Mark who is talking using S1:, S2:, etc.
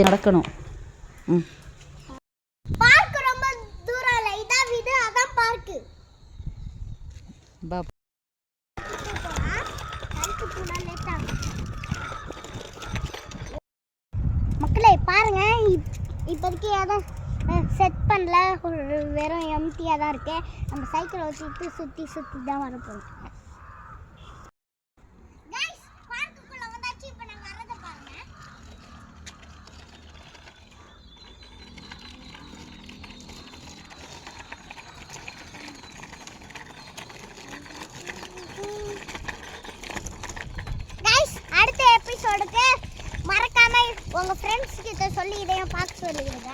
S1: நடக்கணும். ம்,
S2: பார்க் ரொம்ப தூரம் இல்ல, இதான் வீடு, அதான் பார்க்.
S1: பா.
S2: மக்களே பாருங்க, இப்போதைக்கு அதான் செட் பண்ணல, வெறும் எம்டியாக தான் இருக்கு. நம்ம சைக்கிளை வச்சுட்டு சுற்றி சுற்றி தான் வர போகிறோம். அடுத்த எபிசோடுக்கு மறக்காம உங்க ஃப்ரெண்ட்ஸ் கிட்ட சொல்லி இதையும் பார்க்க சொல்லிடுங்க.